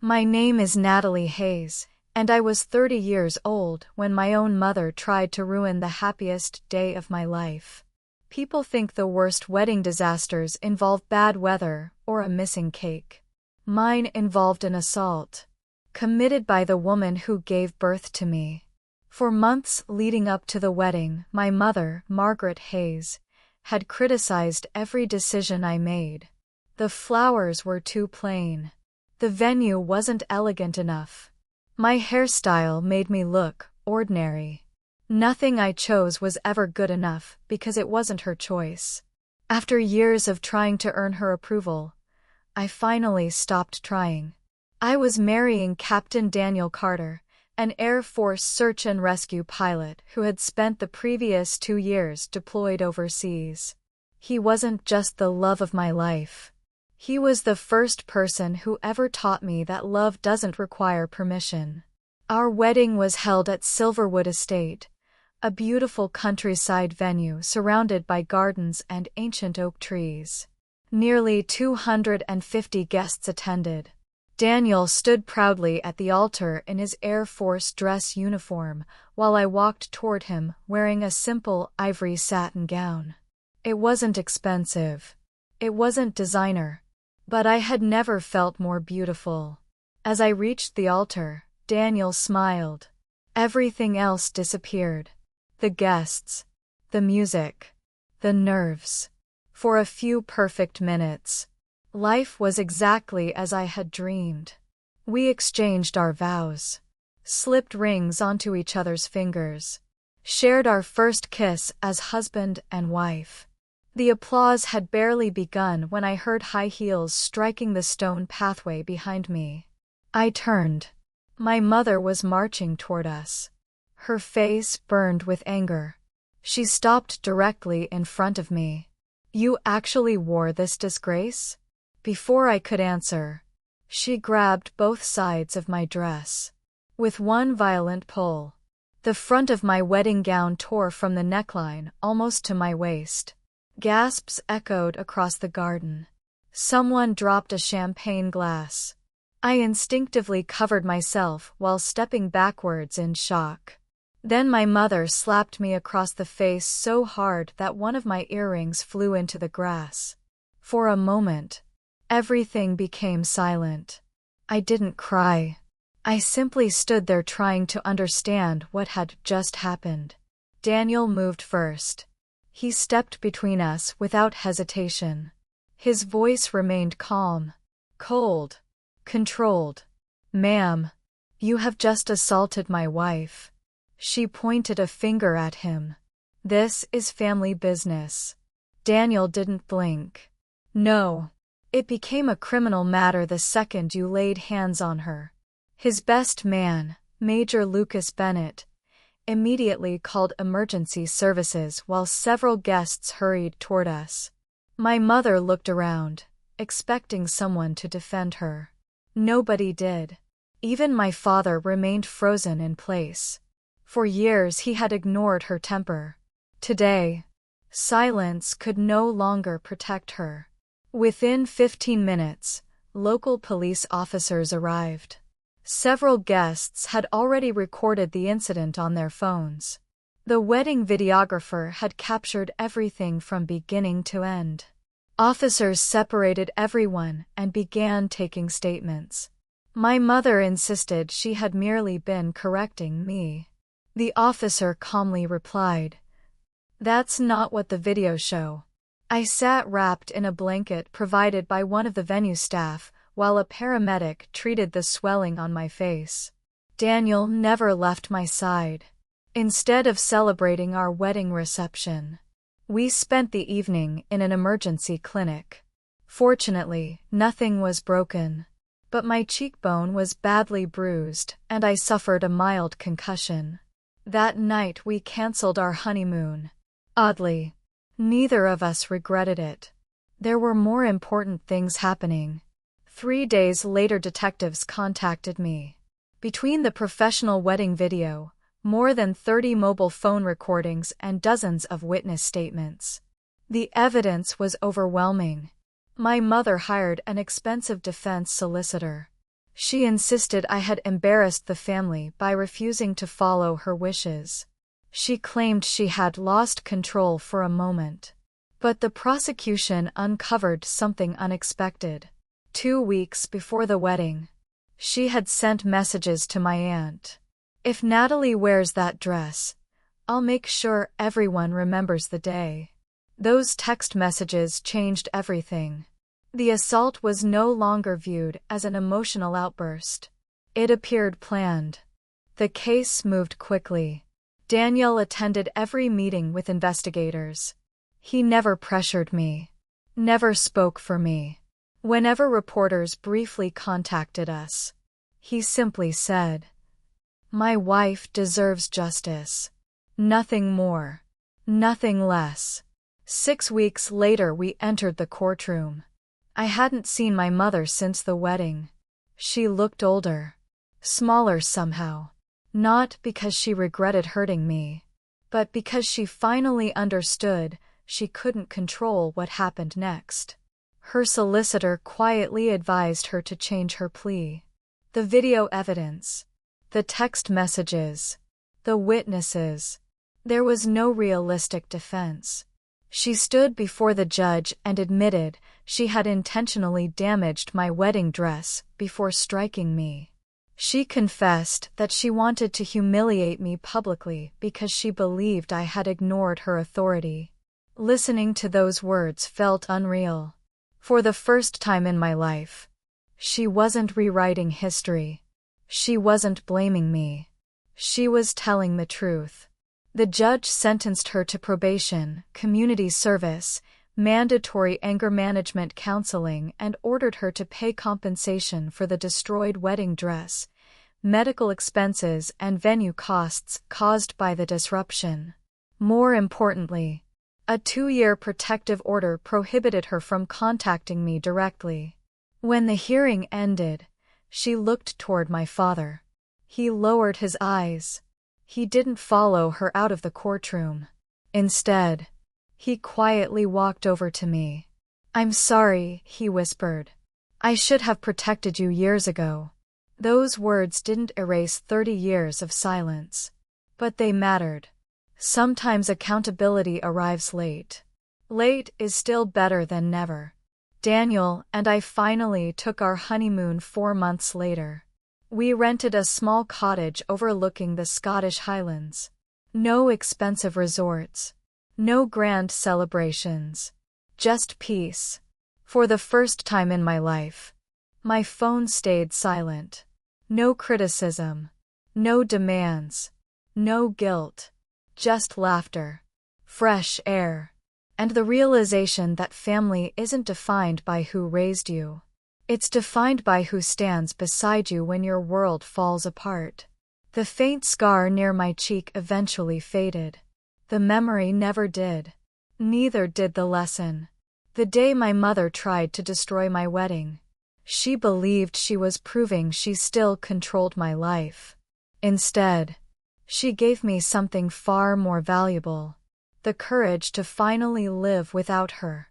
My name is Natalie Hayes, and I was 30 years old when my own mother tried to ruin the happiest day of my life. People think the worst wedding disasters involve bad weather or a missing cake. Mine involved an assault, committed by the woman who gave birth to me. For months leading up to the wedding, my mother, Margaret Hayes, had criticized every decision I made. The flowers were too plain. The venue wasn't elegant enough. My hairstyle made me look ordinary. Nothing I chose was ever good enough because it wasn't her choice. After years of trying to earn her approval, I finally stopped trying. I was marrying Captain Daniel Carter, an Air Force search and rescue pilot who had spent the previous 2 years deployed overseas. He wasn't just the love of my life. He was the first person who ever taught me that love doesn't require permission. Our wedding was held at Silverwood Estate, a beautiful countryside venue surrounded by gardens and ancient oak trees. Nearly 250 guests attended. Daniel stood proudly at the altar in his Air Force dress uniform, while I walked toward him wearing a simple ivory satin gown. It wasn't expensive. It wasn't designer. But I had never felt more beautiful. As I reached the altar, Daniel smiled. Everything else disappeared. The guests, the music, the nerves. For a few perfect minutes, life was exactly as I had dreamed. We exchanged our vows, slipped rings onto each other's fingers, shared our first kiss as husband and wife. The applause had barely begun when I heard high heels striking the stone pathway behind me. I turned. My mother was marching toward us. Her face burned with anger. She stopped directly in front of me. "You actually wore this disgrace?" Before I could answer, she grabbed both sides of my dress. With one violent pull, the front of my wedding gown tore from the neckline almost to my waist. Gasps echoed across the garden. Someone dropped a champagne glass. I instinctively covered myself while stepping backwards in shock. Then my mother slapped me across the face so hard that one of my earrings flew into the grass. For a moment, everything became silent. I didn't cry. I simply stood there trying to understand what had just happened. Daniel moved first. He stepped between us without hesitation. His voice remained calm, cold, controlled. "Ma'am, you have just assaulted my wife." She pointed a finger at him. "This is family business." Daniel didn't blink. "No. It became a criminal matter the second you laid hands on her." His best man, Major Lucas Bennett, immediately called emergency services while several guests hurried toward us. My mother looked around, expecting someone to defend her. Nobody did. Even my father remained frozen in place. For years he had ignored her temper. Today, silence could no longer protect her. Within 15 minutes, local police officers arrived. Several guests had already recorded the incident on their phones. The wedding videographer had captured everything from beginning to end. Officers separated everyone and began taking statements. My mother insisted she had merely been correcting me. The officer calmly replied, "That's not what the videos show." I sat wrapped in a blanket provided by one of the venue staff, while a paramedic treated the swelling on my face. Daniel never left my side. Instead of celebrating our wedding reception, we spent the evening in an emergency clinic. Fortunately, nothing was broken, but my cheekbone was badly bruised and I suffered a mild concussion. That night we canceled our honeymoon. Oddly, neither of us regretted it. There were more important things happening. 3 days later, detectives contacted me. Between the professional wedding video, more than 30 mobile phone recordings, and dozens of witness statements, the evidence was overwhelming. My mother hired an expensive defense solicitor. She insisted I had embarrassed the family by refusing to follow her wishes. She claimed she had lost control for a moment. But the prosecution uncovered something unexpected. 2 weeks before the wedding, she had sent messages to my aunt. "If Natalie wears that dress, I'll make sure everyone remembers the day." Those text messages changed everything. The assault was no longer viewed as an emotional outburst. It appeared planned. The case moved quickly. Daniel attended every meeting with investigators. He never pressured me, never spoke for me. Whenever reporters briefly contacted us, he simply said, "My wife deserves justice. Nothing more. Nothing less." 6 weeks later we entered the courtroom. I hadn't seen my mother since the wedding. She looked older, smaller somehow. Not because she regretted hurting me, but because she finally understood she couldn't control what happened next. Her solicitor quietly advised her to change her plea. The video evidence, the text messages, the witnesses. There was no realistic defense. She stood before the judge and admitted she had intentionally damaged my wedding dress before striking me. She confessed that she wanted to humiliate me publicly because she believed I had ignored her authority. Listening to those words felt unreal. For the first time in my life, she wasn't rewriting history. She wasn't blaming me. She was telling the truth. The judge sentenced her to probation, community service, mandatory anger management counseling, and ordered her to pay compensation for the destroyed wedding dress, medical expenses, and venue costs caused by the disruption. More importantly, a 2-year protective order prohibited her from contacting me directly. When the hearing ended, she looked toward my father. He lowered his eyes. He didn't follow her out of the courtroom. Instead, he quietly walked over to me. "I'm sorry," he whispered. "I should have protected you years ago." Those words didn't erase 30 years of silence. But they mattered. Sometimes accountability arrives late. Late is still better than never. Daniel and I finally took our honeymoon 4 months later. We rented a small cottage overlooking the Scottish Highlands. No expensive resorts. No grand celebrations. Just peace. For the first time in my life, my phone stayed silent. No criticism. No demands. No guilt. Just laughter. Fresh air. And the realization that family isn't defined by who raised you. It's defined by who stands beside you when your world falls apart. The faint scar near my cheek eventually faded. The memory never did. Neither did the lesson. The day my mother tried to destroy my wedding, she believed she was proving she still controlled my life. Instead, she gave me something far more valuable: the courage to finally live without her.